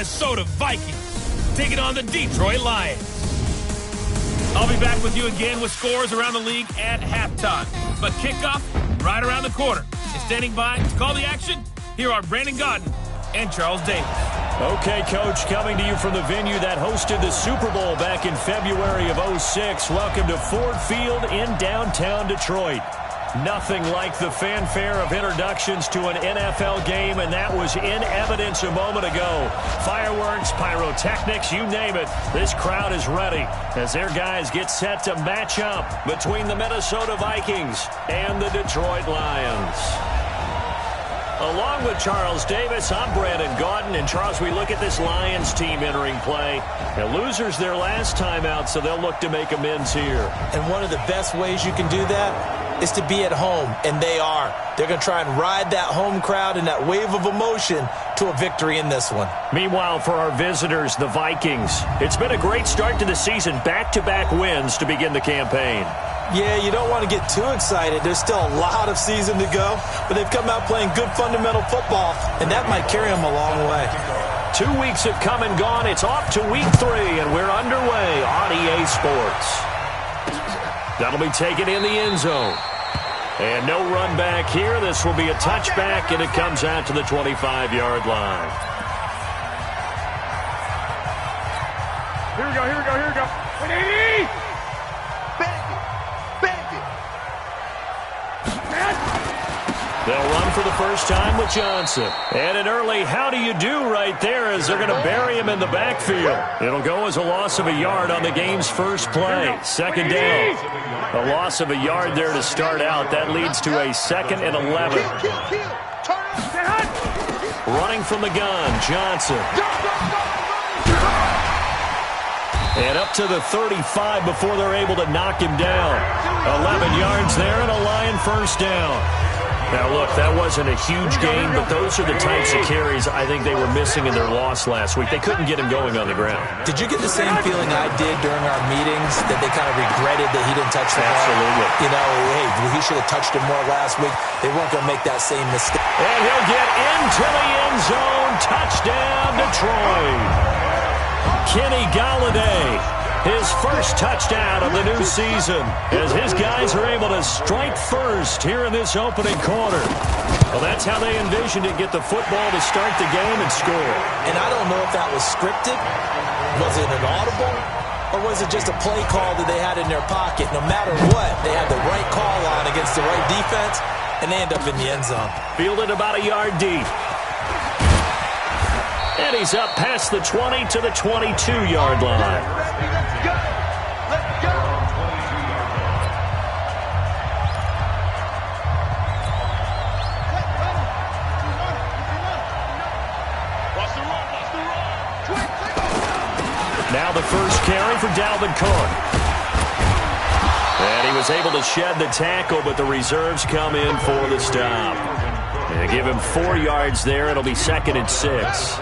Minnesota Vikings taking on the Detroit Lions. I'll be back with you again with scores around the league at halftime. But kickoff right around the corner. And standing by to call the action, here are Brandon Godden and Charles Davis. Okay, Coach, coming to you from the venue that hosted the Super Bowl back in February of '06. Welcome to Ford Field in downtown Detroit. Nothing like the fanfare of introductions to an NFL game, and that was in evidence a moment ago. Fireworks, pyrotechnics, you name it. This crowd is ready as their guys get set to match up between the Minnesota Vikings and the Detroit Lions. Along with Charles Davis, I'm Brandon Gaudin. And Charles, we look at this Lions team entering play. The losers their last time out, so they'll look to make amends here. And one of the best ways you can do that is to be at home, and they are. They're going to try and ride that home crowd and that wave of emotion to a victory in this one. Meanwhile, for our visitors, the Vikings, it's been a great start to the season. Back-to-back wins to begin the campaign. Yeah, you don't want to get too excited. There's still a lot of season to go, but they've come out playing good fundamental football, and that might carry them a long way. 2 weeks have come and gone. It's off to week 3, and we're underway on EA Sports. That'll be taken in the end zone. And no run back here. This will be a touchback, and it comes out to the 25-yard line. Here we go, here we go, here we go. 180! They'll run for the first time with Johnson. And an early how do you do right there as they're going to bury him in the backfield. It'll go as a loss of a yard on the game's first play. Second down. A loss of a yard there to start out. That leads to a 2nd and 11. Running from the gun, Johnson. And up to the 35 before they're able to knock him down. 11 yards there and a Lion first down. Now, look, that wasn't a huge gain, but those are the types of carries I think they were missing in their loss last week. They couldn't get him going on the ground. Did you get the same feeling I did during our meetings, that they kind of regretted that he didn't touch the ball? Absolutely. You know, hey, he should have touched him more last week. They weren't going to make that same mistake. And he'll get into the end zone. Touchdown, Detroit. Kenny Golladay. His first touchdown of the new season as his guys are able to strike first here in this opening quarter. Well, that's how they envisioned it, get the football to start the game and score. And I don't know if that was scripted. Was it an audible? Or was it just a play call that they had in their pocket? No matter what, they had the right call on against the right defense, and they end up in the end zone. Fielded about a yard deep. And he's up past the 20 to the 22-yard line. Now the first carry for Dalvin Cook. And he was able to shed the tackle, but the reserves come in for the stop. And they give him 4 yards there. It'll be 2nd and 6.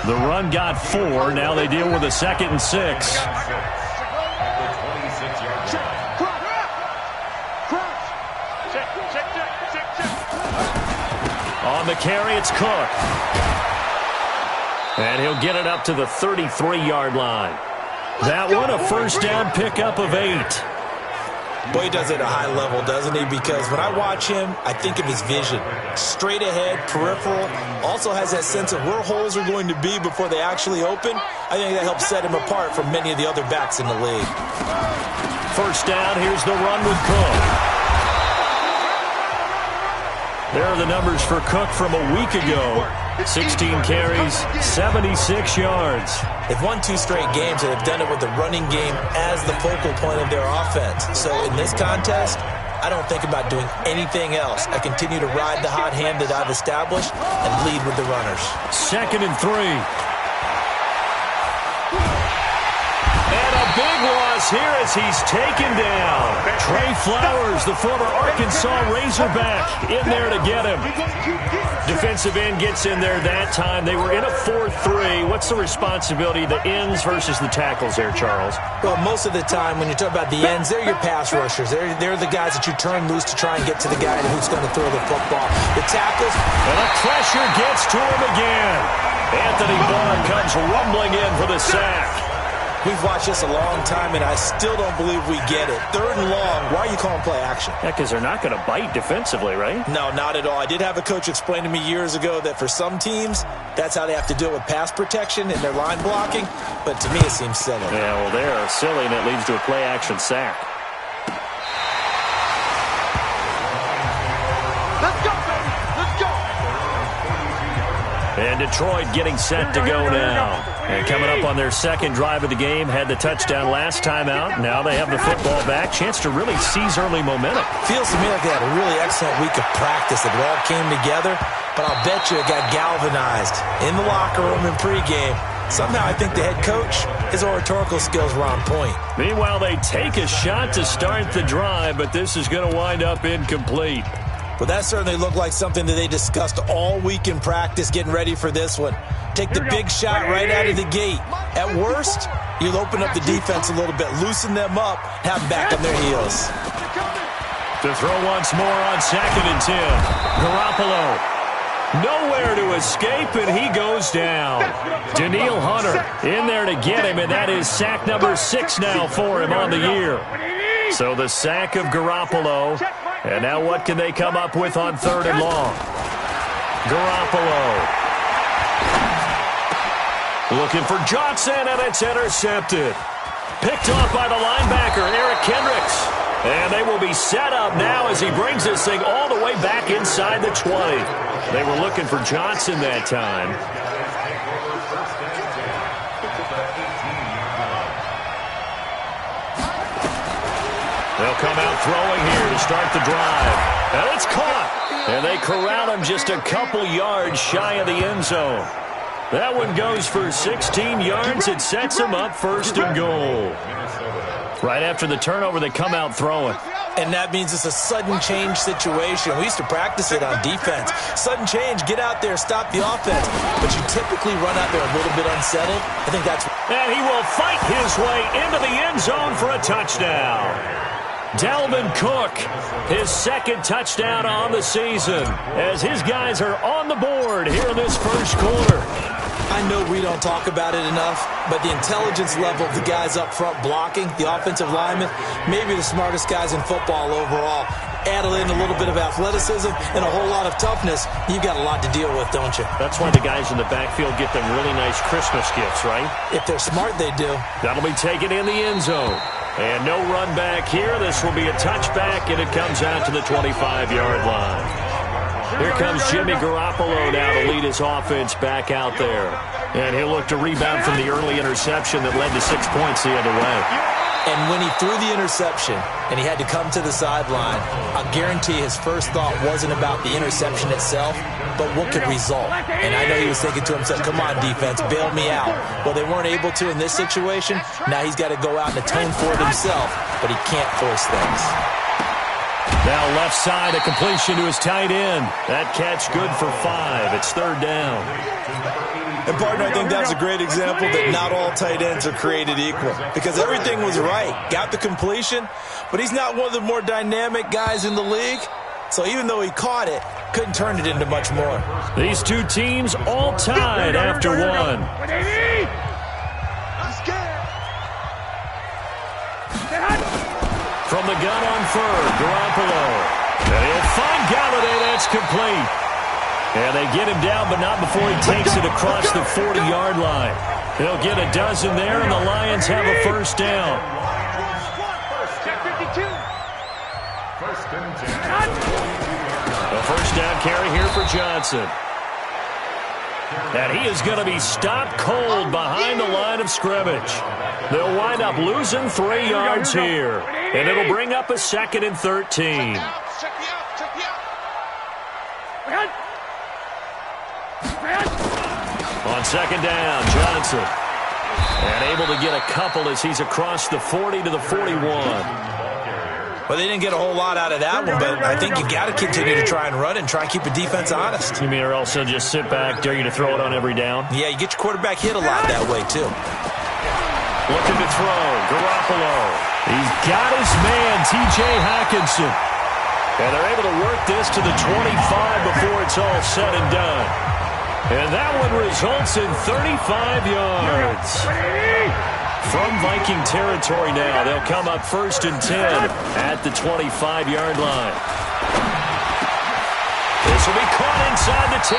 The run got 4. Now they deal with a 2nd and 6. On the carry, it's Cook. And he'll get it up to the 33-yard line. That one, a first down pickup of 8. Boy, he does it at a high level, doesn't he? Because when I watch him, I think of his vision. Straight ahead, peripheral. Also has that sense of where holes are going to be before they actually open. I think that helps set him apart from many of the other backs in the league. First down, here's the run with Cook. There are the numbers for Cook from a week ago. 16 carries, 76 yards. They've won 2 straight games, and they've done it with the running game as the focal point of their offense. So in this contest, I don't think about doing anything else. I continue to ride the hot hand that I've established and lead with the runners. 2nd and 3. And a big one loss here as he's taken down. Trey Flowers, the former Arkansas Razorback, in there to get him. Defensive end gets in there that time. They were in a 4-3. What's the responsibility of the ends versus the tackles there, Charles? Well, most of the time when you talk about the ends, they're your pass rushers. They're the guys that you turn loose to try and get to the guy who's going to throw the football. The tackles. And the pressure gets to him again. Anthony Barr comes rumbling in for the sack. We've watched this a long time, and I still don't believe we get it. 3rd and long. Why are you calling play action? Yeah, because they're not going to bite defensively, right? No, not at all. I did have a coach explain to me years ago that for some teams, that's how they have to deal with pass protection and their line blocking. But to me, it seems silly. Yeah, well, they're silly, and it leads to a play action sack. Let's go, baby. Let's go. And Detroit getting set to go now. And coming up on their second drive of the game, had the touchdown last time out. Now they have the football back. Chance to really seize early momentum. Feels to me like they had a really excellent week of practice. It all came together, but I'll bet you it got galvanized in the locker room in pregame. Somehow I think the head coach, his oratorical skills were on point. Meanwhile, they take a shot to start the drive, but this is going to wind up incomplete. Well, that certainly looked like something that they discussed all week in practice getting ready for this one. Take the big shot right out of the gate. At worst, you'll open up the defense a little bit, loosen them up, have them back on their heels. To throw once more on 2nd and 10. Garoppolo. Nowhere to escape, and he goes down. Danielle Hunter in there to get him, and that is sack number 6 now for him on the year. So the sack of Garoppolo. And now what can they come up with on 3rd and long? Garoppolo. Looking for Johnson, and it's intercepted. Picked off by the linebacker, Eric Kendricks. And they will be set up now as he brings this thing all the way back inside the 20. They were looking for Johnson that time. They'll come out throwing here to start the drive. And it's caught. And they corral him just a couple yards shy of the end zone. That one goes for 16 yards. It sets him up 1st and goal. Right after the turnover, they come out throwing. And that means it's a sudden change situation. We used to practice it on defense. Sudden change, get out there, stop the offense. But you typically run out there a little bit unsettled. I think that's... And he will fight his way into the end zone for a touchdown. Dalvin Cook, his 2nd touchdown on the season, as his guys are on the board here in this 1st quarter. I know we don't talk about it enough, but the intelligence level of the guys up front blocking, the offensive linemen, maybe the smartest guys in football overall. Add in a little bit of athleticism and a whole lot of toughness, you've got a lot to deal with, don't you? That's why the guys in the backfield get them really nice Christmas gifts, right? If they're smart, they do. That'll be taken in the end zone. And no run back here. This will be a touchback, and it comes out to the 25-yard line. Here comes Jimmy Garoppolo now to lead his offense back out there. And he'll look to rebound from the early interception that led to 6 points the other way. And when he threw the interception and he had to come to the sideline, I'll guarantee his first thought wasn't about the interception itself, but what could result. And I know he was thinking to himself, come on, defense, bail me out. Well, they weren't able to in this situation. Now he's got to go out and atone for it himself, but he can't force things. Now left side, a completion to his tight end. That catch good for 5. It's 3rd down. And, partner, I think that's a great example that not all tight ends are created equal because everything was right. Got the completion, but he's not one of the more dynamic guys in the league. So even though he caught it, couldn't turn it into much more. These two teams all tied after one. From the gun on 3rd, Garoppolo. And he'll find Galladay. That's complete. And they get him down, but not before he takes it across the 40-yard line. He'll get a dozen there, and the Lions have a 1st down. A 1st down carry here for Johnson. And he is going to be stopped cold behind the line of scrimmage. They'll wind up losing 3 yards here. And it'll bring up a 2nd and 13. On 2nd down, Johnson. And able to get a couple as he's across the 40 to the 41. Well, they didn't get a whole lot out of that one, but I think you got to continue to try and run and try and keep the defense honest. You mean or else just sit back, dare you to throw it on every down? Yeah, you get your quarterback hit a lot that way, too. Looking to throw, Garoppolo. He's got his man, T.J. Hockenson. And they're able to work this to the 25 before it's all said and done. And that one results in 35 yards. From Viking territory now, they'll come up 1st and 10 at the 25-yard line. This will be caught inside the 10.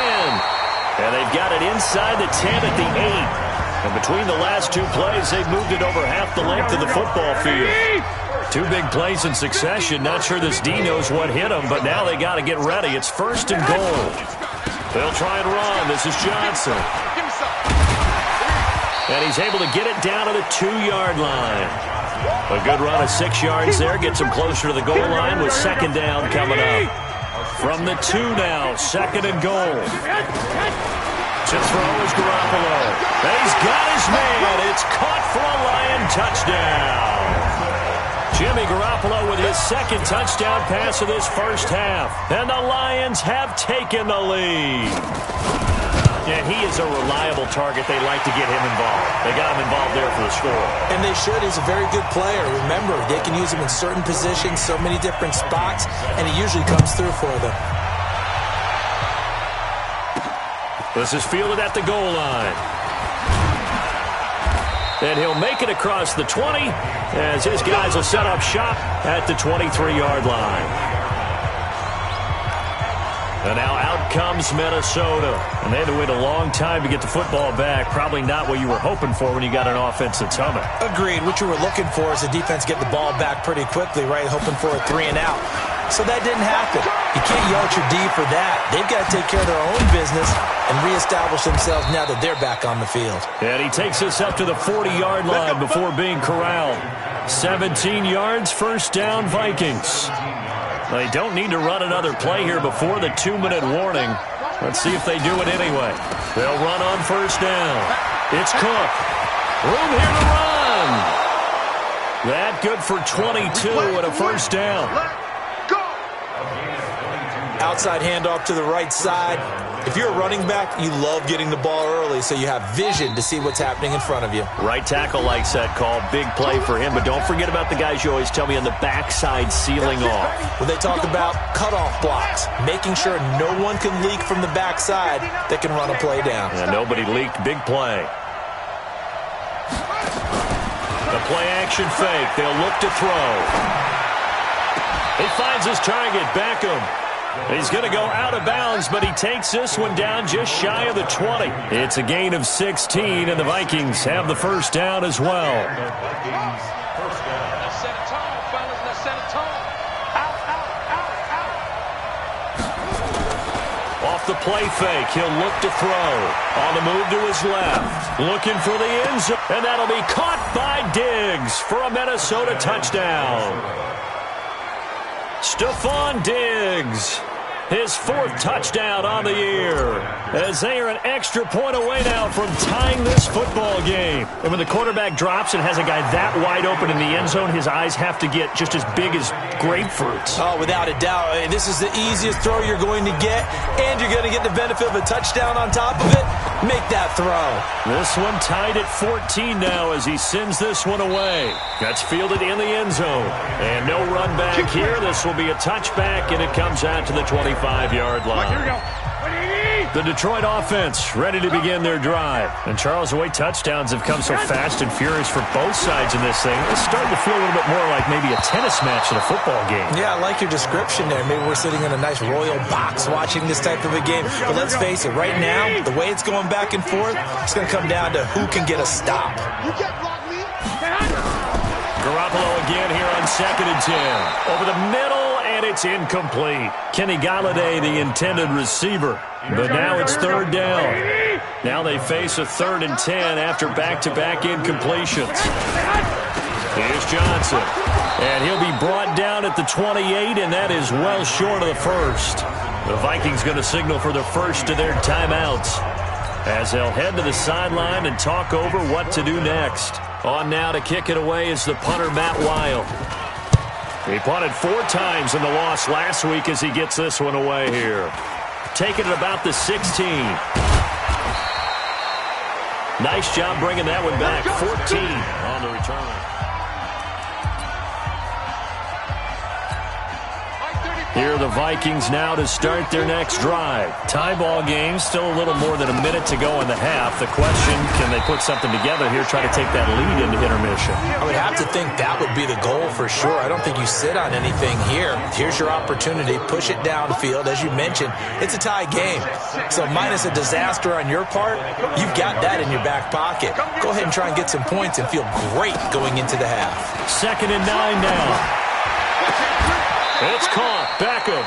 And they've got it inside the 10 at the 8. And between the last two plays, they've moved it over half the length of the football field. Two big plays in succession. Not sure this D knows what hit them, but now they got to get ready. It's 1st and goal. They'll try and run. This is Johnson. And he's able to get it down to the 2-yard line. A good run of 6 yards there. Gets him closer to the goal line with 2nd down coming up. From the 2 now, 2nd and goal. To throw is Garoppolo. And he's got his man. It's caught for a Lion touchdown. Jimmy Garoppolo with his 2nd touchdown pass of this first half. And the Lions have taken the lead. And he is a reliable target. They like to get him involved. They got him involved there for the score. And they should. He's a very good player. Remember, they can use him in certain positions, so many different spots, and he usually comes through for them. This is fielded at the goal line. And he'll make it across the 20 as his guys will set up shop at the 23-yard line. And now out comes Minnesota. And they had to wait a long time to get the football back. Probably not what you were hoping for when you got an offense that's humming. Agreed. What you were looking for is the defense get the ball back pretty quickly, right? Hoping for a 3 and out. So that didn't happen. You can't yell at your D for that. They've got to take care of their own business and reestablish themselves now that they're back on the field. And he takes us up to the 40-yard line before being corralled. 17 yards, 1st down, Vikings. They don't need to run another play here before the 2-minute warning. Let's see if they do it anyway. They'll run on 1st down. It's Cook. Room here to run. That good for 22 and a 1st down. Outside handoff to the right side. If you're a running back, you love getting the ball early so you have vision to see what's happening in front of you. Right tackle likes that call. Big play for him. But don't forget about the guys you always tell me on the backside sealing off. When they talk about cutoff blocks, making sure no one can leak from the backside that can run a play down. And nobody leaked. Big play. The play action fake. They'll look to throw. He finds his target. Beckham. He's going to go out of bounds, but he takes this one down just shy of the 20. It's a gain of 16, and the Vikings have the 1st down as well. Off the play fake, he'll look to throw. On the move to his left. Looking for the end zone, and that'll be caught by Diggs for a Minnesota touchdown. Stephon Diggs, his 4th touchdown on the year, as they are an extra point away now from tying this football game. And when the quarterback drops and has a guy that wide open in the end zone, his eyes have to get just as big as grapefruits. Oh, without a doubt. This is the easiest throw you're going to get, and you're going to get the benefit of a touchdown on top of it. Make that throw. This one tied at 14 now as he sends this one away. That's fielded in the end zone. And no run back here. This will be a touchback, and it comes out to the 25-yard line. Here we go. The Detroit offense ready to begin their drive. And Charles, the way touchdowns have come so fast and furious for both sides in this thing, it's starting to feel a little bit more like maybe a tennis match in a football game. Yeah, I like your description there. Maybe we're sitting in a nice royal box watching this type of a game. But let's face it, right now, the way it's going back and forth, it's going to come down to who can get a stop. Garoppolo again here on 2nd and 10. Over the middle, and it's incomplete. Kenny Galladay, the intended receiver. But now it's 3rd down. Now they face a 3rd and 10 after back-to-back incompletions. Here's Johnson. And he'll be brought down at the 28, and that is well short of the 1st. The Vikings going to signal for the first of their timeouts. as they'll head to the sideline and talk over what to do next. On now to kick it away is the punter, Matt Wild. He punted 4 times in the loss last week as he gets this one away here. Taking it about the 16. Nice job bringing that one back. 14 on the return. Here are the Vikings now to start their next drive. Tie ball game, still a little more than a minute to go in the half. The question, can they put something together here, try to take that lead into intermission? I would have to think that would be the goal for sure. I don't think you sit on anything here. Here's your opportunity. Push it downfield. As you mentioned, it's a tie game. So minus a disaster on your part, you've got that in your back pocket. Go ahead and try and get some points and feel great going into the half. 2nd and 9 now. It's caught. Beckham.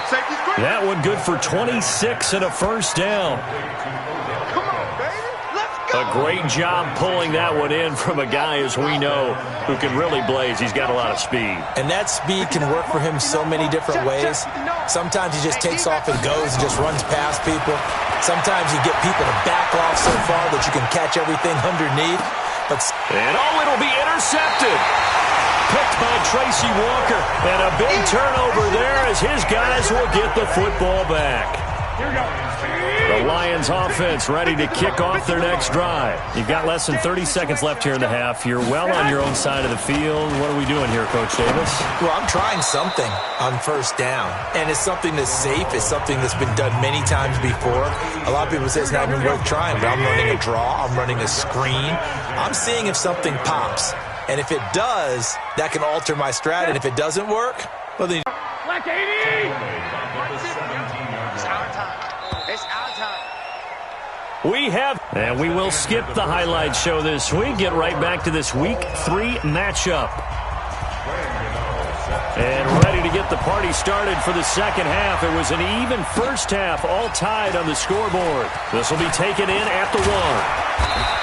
That one good for 26 and a first down. A great job pulling that one in from a guy, as we know, who can really blaze. He's got a lot of speed. And that speed can work for him so many different ways. Sometimes he just takes off and goes and just runs past people. Sometimes you get people to back off so far that you can catch everything underneath. And it'll be intercepted. Picked by Tracy Walker. And a big turnover there as his guys will get the football back. The Lions offense ready to kick off their next drive. You've got less than 30 seconds left here in the half. You're well on your own side of the field. What are we doing here, Coach Davis? Well, I'm trying something on first down. And it's something that's safe. It's something that's been done many times before. A lot of people say it's not even worth trying, but I'm running a draw. I'm running a screen. I'm seeing if something pops. And if it does, that can alter my strat. And if it doesn't work, well, then... Black 80! It's our time. It's our time. And we will skip the highlight show this week. Get right back to this Week 3 matchup. And ready to get the party started for the second half. It was an even first half, all tied on the scoreboard. This will be taken in at the 1.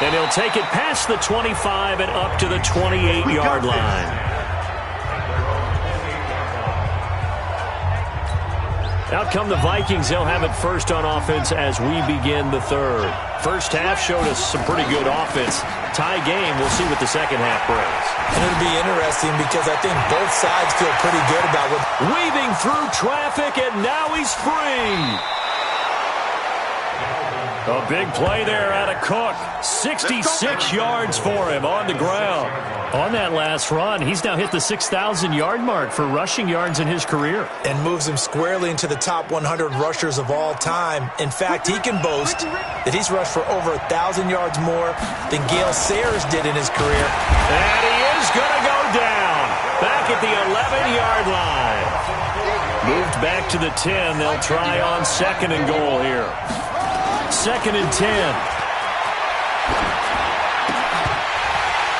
And he'll take it past the 25 and up to the 28-yard line. Out come the Vikings. They'll have it first on offense as we begin the third. First half showed us some pretty good offense. Tie game. We'll see what the second half brings. And it'll be interesting because I think both sides feel pretty good about what... Weaving through traffic, and now he's free. A big play there out of Cook. 66 yards for him on the ground. On that last run, he's now hit the 6,000-yard mark for rushing yards in his career. And moves him squarely into the top 100 rushers of all time. In fact, he can boast that he's rushed for over 1,000 yards more than Gale Sayers did in his career. And he is going to go down. Back at the 11-yard line. Moved back to the 10. They'll try on 2nd and goal here. 2nd and 10.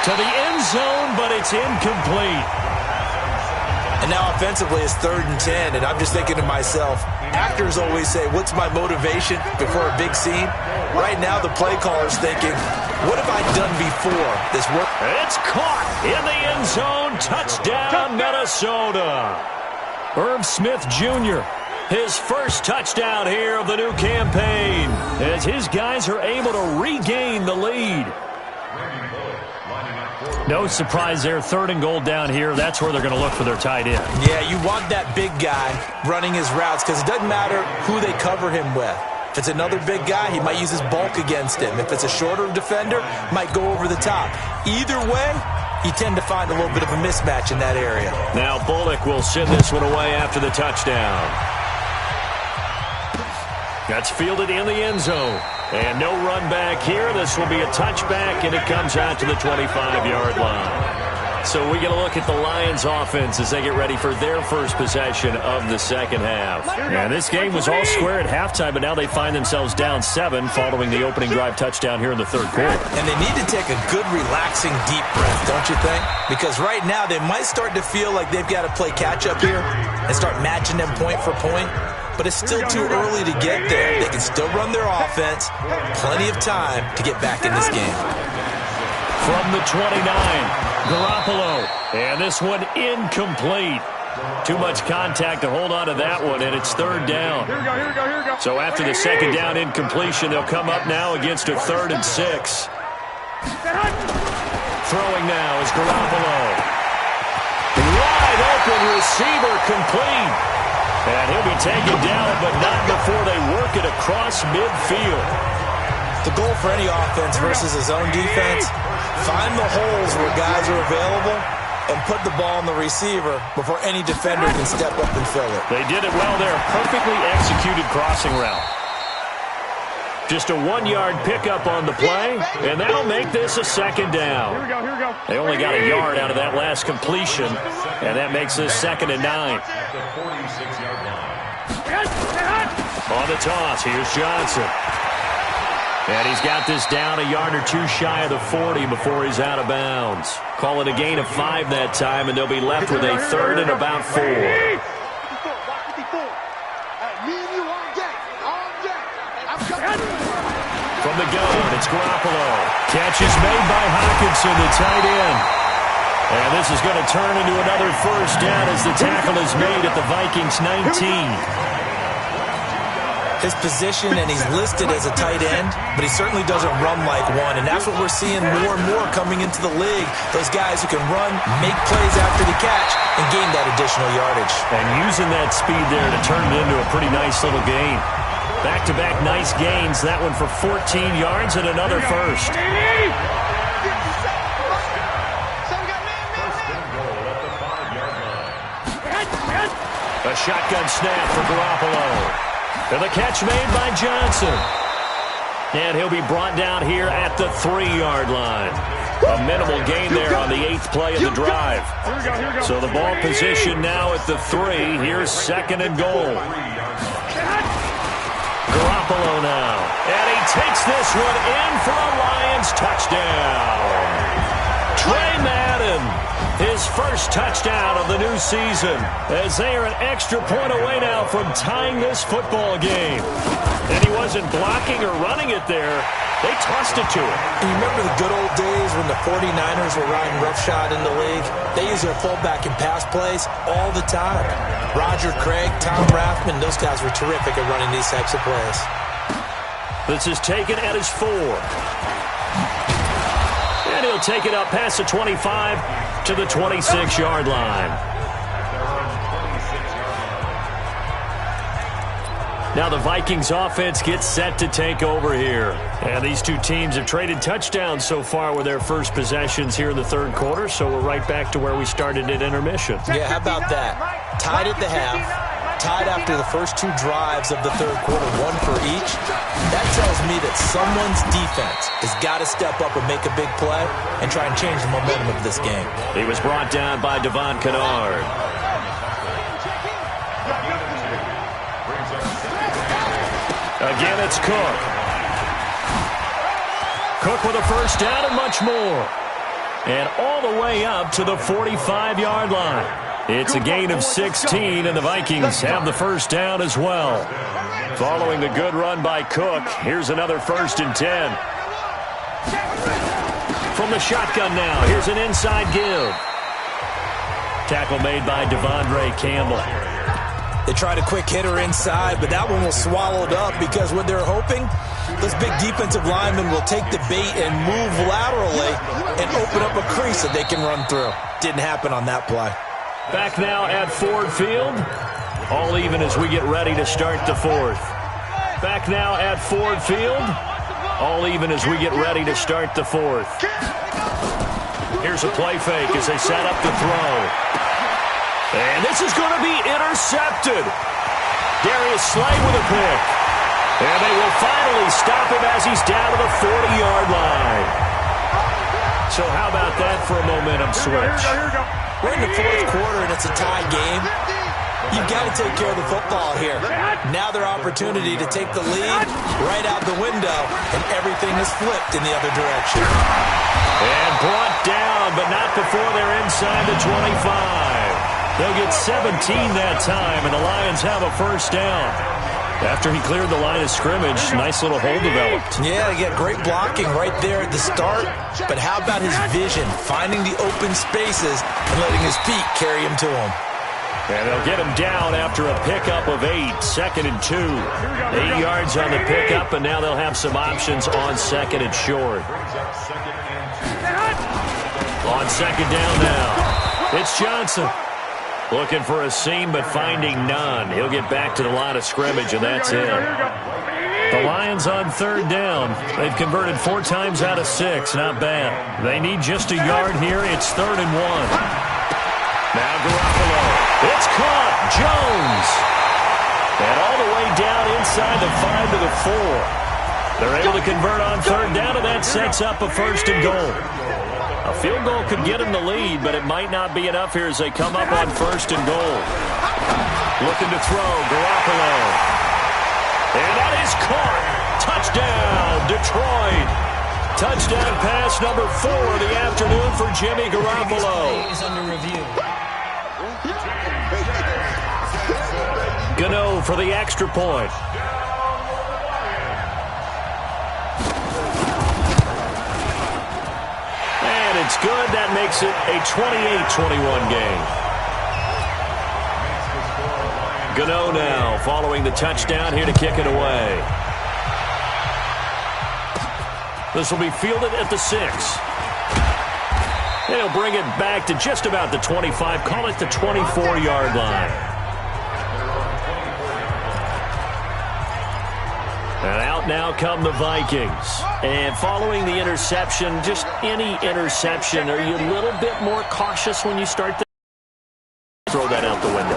To the end zone, but it's incomplete. And now offensively it's 3rd and 10, and I'm just thinking to myself, actors always say, what's my motivation before a big scene? Right now the play caller's thinking, what have I done before this work? It's caught in the end zone. Touchdown, Minnesota. Irv Smith Jr., his first touchdown here of the new campaign, as his guys are able to regain the lead. No surprise there, 3rd and goal down here. That's where they're going to look for their tight end. Yeah, you want that big guy running his routes because it doesn't matter who they cover him with. If it's another big guy, he might use his bulk against him. If it's a shorter defender, might go over the top. Either way, you tend to find a little bit of a mismatch in that area. Now Bullock will send this one away after the touchdown. That's fielded in the end zone. And no run back here. This will be a touchback, and it comes out to the 25-yard line. So we get a look at the Lions offense as they get ready for their first possession of the second half. And this game was all square at halftime, but now they find themselves down 7 following the opening drive touchdown here in the third quarter. And they need to take a good, relaxing, deep breath, don't you think? Because right now they might start to feel like they've got to play catch-up here and start matching them point for point. But it's still too early to get there. They can still run their offense. Plenty of time to get back in this game. From the 29, Garoppolo. And this one incomplete. Too much contact to hold on to that one, and it's third down. Here we go, here we go, here we go. So after the second down incompletion, they'll come up now against a 3rd and 6. Throwing now is Garoppolo. Wide open receiver complete. And he'll be taken down, but not before they work it across midfield. The goal for any offense versus his own defense, find the holes where guys are available and put the ball on the receiver before any defender can step up and fill it. They did it well there. Perfectly executed crossing route. Just a 1-yard pickup on the play, and that'll make this a second down. Here we go, here we go. They only got a yard out of that last completion, and that makes this 2nd and 9. On the toss, here's Johnson. And he's got this down a yard or two shy of the 40 before he's out of bounds. Call it a gain of 5 that time, and they'll be left with a 3rd and about 4. From the gun, it's Garoppolo. Catch is made by Hockenson, the tight end. And this is going to turn into another first down as the tackle is made at the Vikings 19. His position, and he's listed as a tight end, but he certainly doesn't run like one, and that's what we're seeing more and more coming into the league. Those guys who can run, make plays after the catch, and gain that additional yardage. And using that speed there to turn it into a pretty nice little gain. Back-to-back nice gains, that one for 14 yards and another first. A shotgun snap for Garoppolo. And the catch made by Johnson. And he'll be brought down here at the 3-yard line. A minimal gain there on the 8th play of the drive. So the ball position now at the 3. Here's 2nd and goal. Garoppolo now. And he takes this one in for a Lions touchdown. Trey Madden, his first touchdown of the new season, as they are an extra point away now from tying this football game. And he wasn't blocking or running it there. They tossed it to him. You remember the good old days when the 49ers were riding roughshod in the league? They used their fullback in pass plays all the time. Roger Craig, Tom Rathman, those guys were terrific at running these types of plays. This is taken at his 4. And he'll take it up past the 25 to the 26-yard line. Now the Vikings offense gets set to take over here. And these two teams have traded touchdowns so far with their first possessions here in the 3rd quarter, so we're right back to where we started at intermission. Yeah, how about that? Tied at the half, tied after the first 2 drives of the 3rd quarter, 1 for each. That tells me that someone's defense has got to step up and make a big play and try and change the momentum of this game. He was brought down by Devon Kennard. Again, it's Cook. Cook with a first down and much more. And all the way up to the 45-yard line. It's a gain of 16, and the Vikings have the first down as well. Following the good run by Cook, here's another 1st and 10. From the shotgun now, here's an inside give. Tackle made by Devondre Campbell. They tried a quick hitter inside, but that one was swallowed up because what they're hoping, those big defensive linemen will take the bait and move laterally and open up a crease that they can run through. Didn't happen on that play. Back now at Ford Field. All even as we get ready to start the 4th. Back now at Ford Field. All even as we get ready to start the 4th. Here's a play fake as they set up the throw. And this is going to be intercepted. Darius Slay with a pick. And they will finally stop him as he's down to the 40-yard line. So how about that for a momentum switch? We're in the 4th quarter and it's a tie game. You've got to take care of the football here. Now their opportunity to take the lead right out the window, and everything is flipped in the other direction. And brought down, but not before they're inside the 25. They'll get 17 that time, and the Lions have a first down. After he cleared the line of scrimmage, nice little hole developed. Yeah, he got great blocking right there at the start. But how about his vision, finding the open spaces and letting his feet carry him to him? And they'll get him down after a pickup of 8, 2nd and 2. 8 yards on the pickup, and now they'll have some options on 2nd and short. On 2nd down now, it's Johnson. Looking for a seam, but finding none. He'll get back to the line of scrimmage, and that's it. The Lions on 3rd down. They've converted 4 times out of 6. Not bad. They need just a yard here. It's 3rd and 1. Now Garoppolo. It's caught. Jones. And all the way down inside the 5 to the 4. They're able to convert on 3rd down, and that sets up a 1st and goal. A field goal could get them the lead, but it might not be enough here as they come up on 1st and goal. Looking to throw. Garoppolo. And that is caught. Touchdown, Detroit. Touchdown pass number 4 of the afternoon for Jimmy Garoppolo. Is under review. Gano for the extra point. And it's good. That makes it a 28-21 game. Gano now following the touchdown here to kick it away. This will be fielded at the 6. They'll bring it back to just about the 25. Call it the 24-yard line. And out now come the Vikings. And following the interception, just any interception, are you a little bit more cautious when you start to throw that out the window?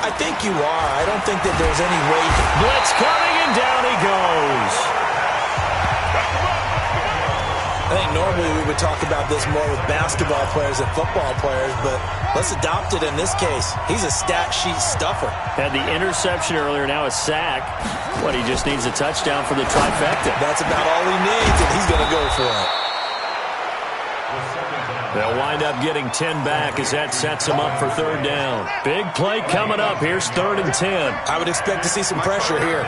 I think you are. I don't think that there's any way. Blitz coming, and down he goes. I think normally we would talk about this more with basketball players and football players, but let's adopt it in this case. He's a stat sheet stuffer. Had the interception earlier, now a sack. What, he just needs a touchdown for the trifecta. That's about all he needs, and he's going to go for it. They'll wind up getting 10 back as that sets him up for 3rd down. Big play coming up. Here's 3rd and 10. I would expect to see some pressure here.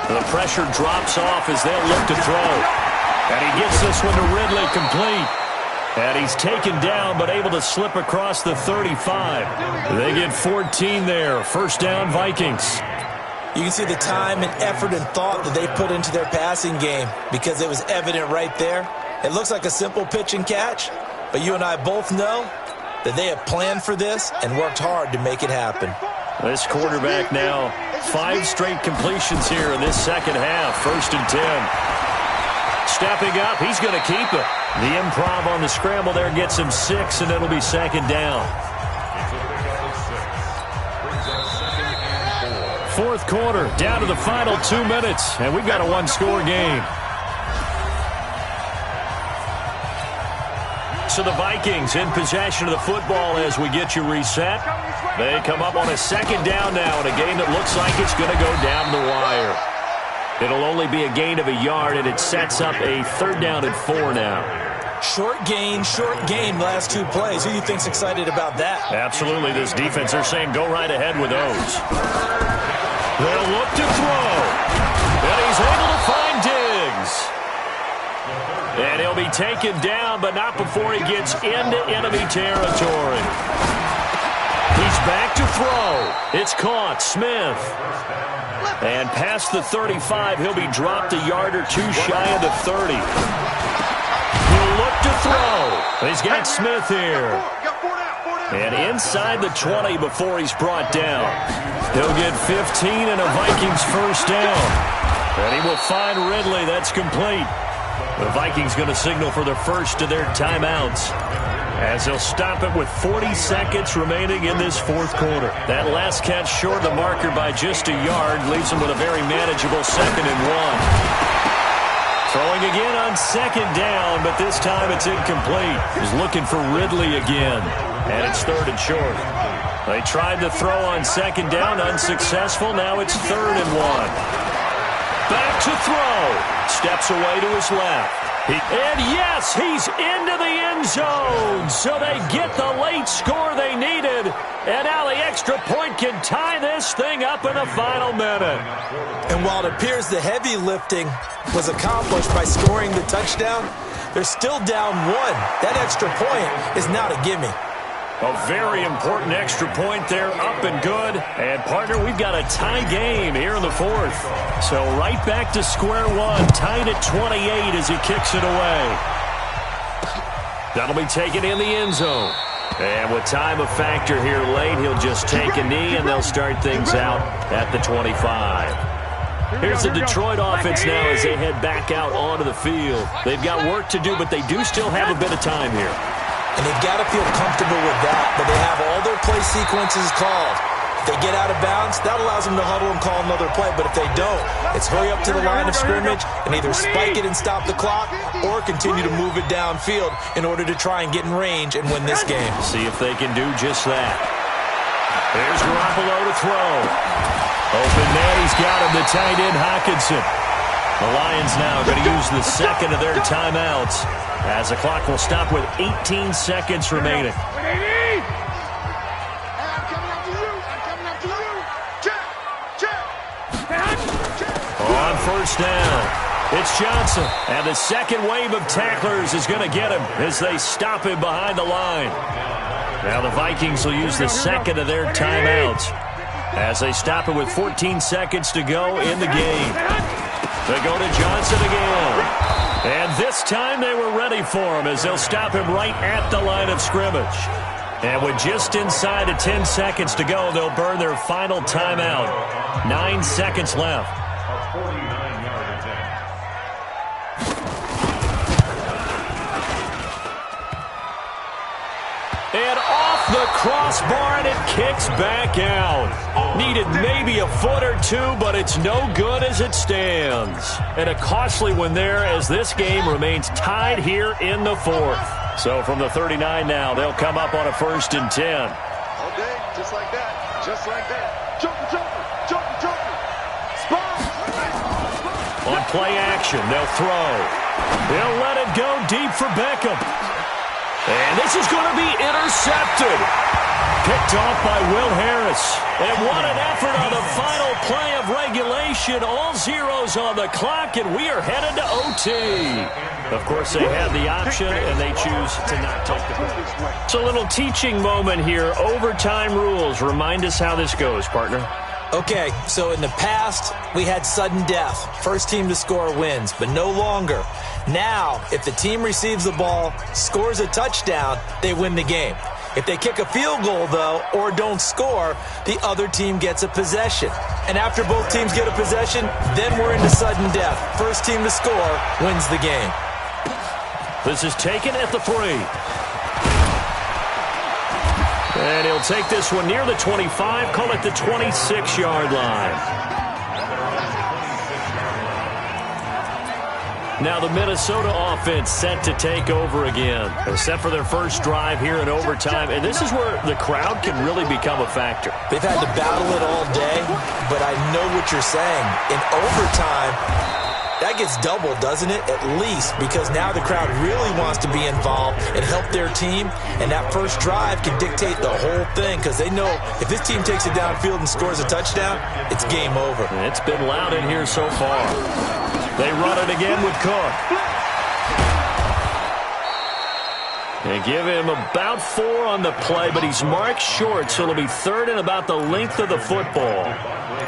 The pressure drops off as they'll look to throw. And he gets this one to Ridley complete. And he's taken down but able to slip across the 35. They get 14 there. 1st down Vikings. You can see the time and effort and thought that they put into their passing game because it was evident right there. It looks like a simple pitch and catch, but you and I both know that they have planned for this and worked hard to make it happen. This quarterback now 5 straight completions here in this 2nd half. 1st and 10. Stepping up, he's going to keep it. The improv on the scramble there gets him 6, and it'll be 2nd down. 4th quarter, down to the final 2 minutes, and we've got a 1-score game. So the Vikings in possession of the football as we get you reset. They come up on a 2nd down now in a game that looks like it's going to go down the wire. It'll only be a gain of a yard, and it sets up a 3rd down and 4 now. Short gain, last 2 plays. Who do you think's excited about that? Absolutely. This defense, they're saying go right ahead with those. They'll look to throw. And he's able to find Diggs. And he'll be taken down, but not before he gets into enemy territory. He's back to throw. It's caught. Smith. And past the 35, he'll be dropped a yard or 2 shy of the 30. He'll look to throw. He's got Smith here. And inside the 20 before he's brought down. He'll get 15 and a Vikings 1st down. And he will find Ridley. That's complete. The Vikings going to signal for the first of their timeouts as they'll stop it with 40 seconds remaining in this 4th quarter. That last catch short of the marker by just a yard leaves them with a very manageable 2nd and 1. Throwing again on 2nd down, but this time it's incomplete. He's looking for Ridley again, and it's 3rd and short. They tried to throw on 2nd down, unsuccessful. Now it's 3rd and 1. Back to throw. Steps away to his left. And yes, he's into the end zone. So they get the late score they needed. And now the extra point can tie this thing up in the final minute. And while it appears the heavy lifting was accomplished by scoring the touchdown, they're still down 1. That extra point is not a gimme. A very important extra point there, up and good. And, partner, we've got a tie game here in the fourth. So right back to square one, tied at 28 as he kicks it away. That'll be taken in the end zone. And with time a factor here late, he'll just take a knee, and they'll start things out at the 25. Here's the Detroit offense now as they head back out onto the field. They've got work to do, but they do still have a bit of time here. And they've got to feel comfortable with that, but they have all their play sequences called. If they get out of bounds, that allows them to huddle and call another play. But if they don't, it's hurry up to the line of scrimmage and either spike it and stop the clock or continue to move it downfield in order to try and get in range and win this game. See if they can do just that. There's Garoppolo to throw. Open man, he's got him, the tight end Hockenson. The Lions now going to use the second of their timeouts as the clock will stop with 18 seconds remaining. On first down, it's Johnson. And the second wave of tacklers is going to get him as they stop him behind the line. Now the Vikings will use the second of their timeouts as they stop it with 14 seconds to go in the game. They go to Johnson again. And this time they were ready for him as they'll stop him right at the line of scrimmage. And with just inside of 10 seconds to go, they'll burn their final timeout. 9 seconds left. And off the crossbar, and it kicks back out. Needed maybe a foot or two, but it's no good as it stands. And a costly one there as this game remains tied here in the fourth. So from the 39 now, they'll come up on a 1st and 10. All day, just like that, just like that. Joker. Spot. On play action, they'll throw. They'll let it go deep for Beckham. And this is going to be intercepted. Picked off by Will Harris. And what an effort on the final play of regulation. All zeros on the clock, and we are headed to OT. Of course, they had the option, and they choose to not take the play. It's a little teaching moment here. Overtime rules. Remind us how this goes, partner. Okay, so in the past, we had sudden death. First team to score wins, but no longer. Now, if the team receives the ball, scores a touchdown, they win the game. If they kick a field goal, though, or don't score, the other team gets a possession. And after both teams get a possession, then we're into sudden death. First team to score wins the game. This is taken at the 3. And he'll take this one near the 25, call it the 26-yard line. Now the Minnesota offense set to take over again. They're set for their first drive here in overtime, and this is where the crowd can really become a factor. They've had to battle it all day, but I know what you're saying. In overtime, that gets doubled, doesn't it? At least, because now the crowd really wants to be involved and help their team, and that first drive can dictate the whole thing because they know if this team takes it downfield and scores a touchdown, it's game over. And it's been loud in here so far. They run it again with Cook. They give him about 4 on the play, but he's marked short, so it'll be 3rd and about the length of the football.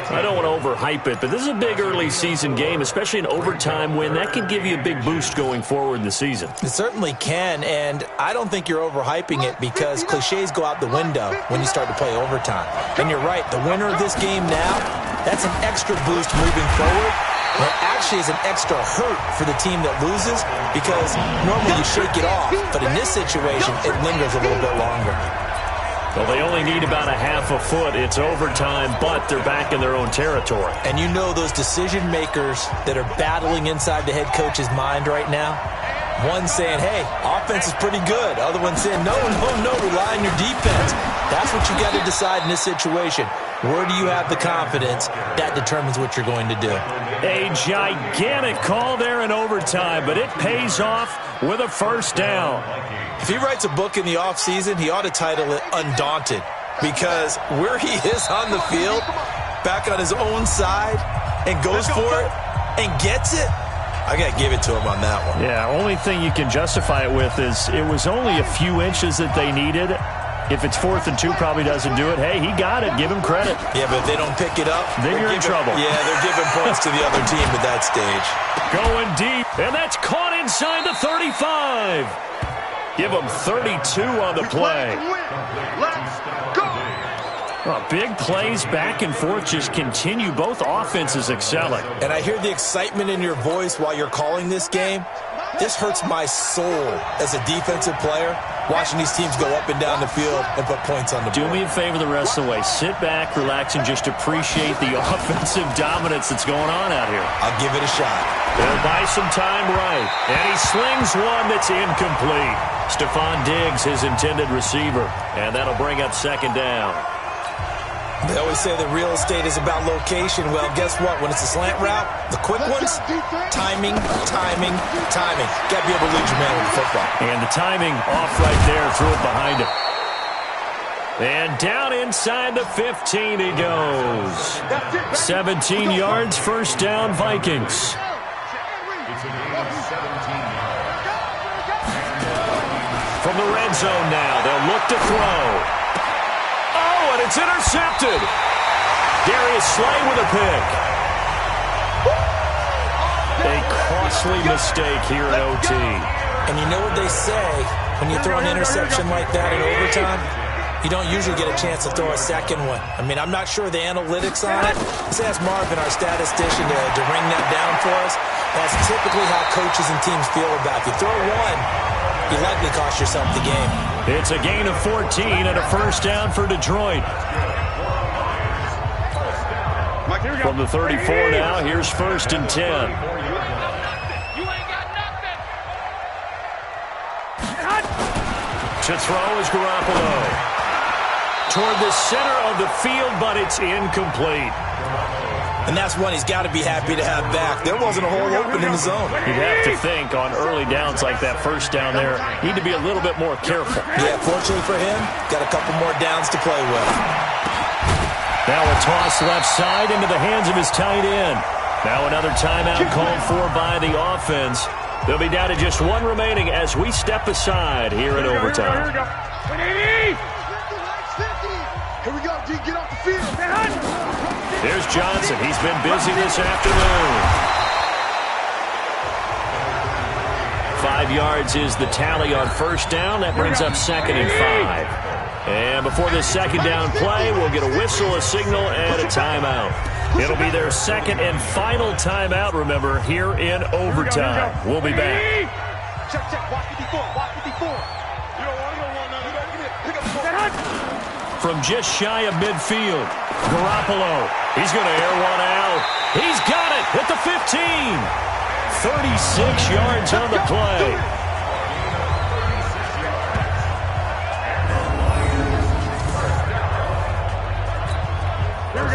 I don't want to overhype it, but this is a big early season game, especially an overtime win. That can give you a big boost going forward in the season. It certainly can, and I don't think you're overhyping it because cliches go out the window when you start to play overtime. And you're right, the winner of this game now, that's an extra boost moving forward. And it actually is an extra hurt for the team that loses because normally you shake it off, but in this situation, it lingers a little bit longer. Well, they only need about a half a foot. It's overtime, but they're back in their own territory. And you know those decision makers that are battling inside the head coach's mind right now? One saying, hey, offense is pretty good. Other one saying, no, rely on your defense. That's what you got to decide in this situation. Where do you have the confidence? That determines what you're going to do. A gigantic call there in overtime, but it pays off with a first down. If he writes a book in the offseason, he ought to title it Undaunted, because where he is on the field, back on his own side, and goes for it and gets it, I got to give it to him on that one. Yeah, only thing you can justify it with is it was only a few inches that they needed, If it's 4th and 2, probably doesn't do it. Hey, he got it. Give him credit. Yeah, but if they don't pick it up, then you're in trouble. Yeah, they're giving points to the other team at that stage. Going deep, and that's caught inside the 35. Give them 32 on the play. Let's go. Well, big plays back and forth just continue. Both offenses excelling. And I hear the excitement in your voice while you're calling this game. This hurts my soul as a defensive player, watching these teams go up and down the field and put points on the board. Do me a favor the rest of the way. Sit back, relax, and just appreciate the offensive dominance that's going on out here. I'll give it a shot. They'll buy some time right. And he slings one that's incomplete. Stephon Diggs, his intended receiver. And that'll bring up 2nd down. They always say that real estate is about location. Well, guess what? When it's a slant route, the quick ones, timing. Got to be able to lead your man with the football. And the timing off right there. Threw it behind him. And down inside the 15 he goes. 17 yards, 1st down, Vikings. From the red zone now, they'll look to throw. And it's intercepted. Darius Slay with a pick. A costly mistake here in OT. And you know what they say, when you throw an interception like that in overtime, you don't usually get a chance to throw a second one. I mean, I'm not sure the analytics on it. Let's ask Marvin, our statistician, to ring that down for us. That's typically how coaches and teams feel about it. If you throw one, you likely cost yourself the game. It's a gain of 14 and a 1st down for Detroit. From the 34 now, here's 1st and 10. To throw is Garoppolo. Toward the center of the field, but it's incomplete. And that's one he's got to be happy to have back. There wasn't a hole open in the zone. You'd have to think on early downs like that 1st down there, need to be a little bit more careful. Yeah, fortunately for him, got a couple more downs to play with. Now a toss left side into the hands of his tight end. Now another timeout called for by the offense. They'll be down to just one remaining as we step aside here in overtime. Here we go, D. Get off the field. There's Johnson. He's been busy this afternoon. 5 yards is the tally on 1st down. That brings up 2nd and 5. And before this 2nd down play, we'll get a whistle, a signal, and a timeout. It'll be their 2nd and final timeout, remember, here in overtime. We'll be back. Check. Watch 54. You don't want to go one another. Pick up the ball. From just shy of midfield, Garoppolo. He's going to air one out. He's got it at the 15. 36 yards on the play.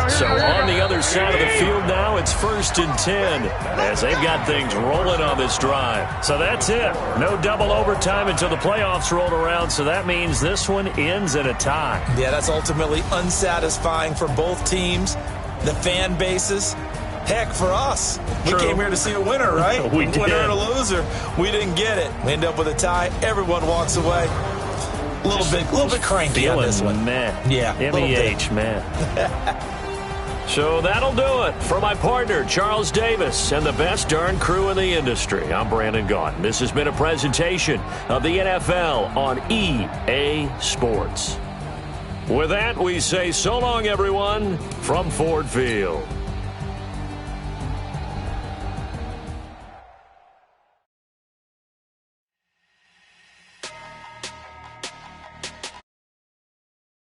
So on the other side of the field now, it's 1st and 10 as they've got things rolling on this drive. So that's it. No double overtime until the playoffs roll around, so that means this one ends in a tie. Yeah, that's ultimately unsatisfying for both teams, the fan bases. Heck, for us, we came here to see a winner, right? We did. Winner and a loser. We didn't get it. We end up with a tie. Everyone walks away. A little bit cranky on this one. Man. Yeah, MEH, man. So that'll do it for my partner, Charles Davis, and the best darn crew in the industry. I'm Brandon Gaudin. This has been a presentation of the NFL on EA Sports. With that, we say so long, everyone, from Ford Field.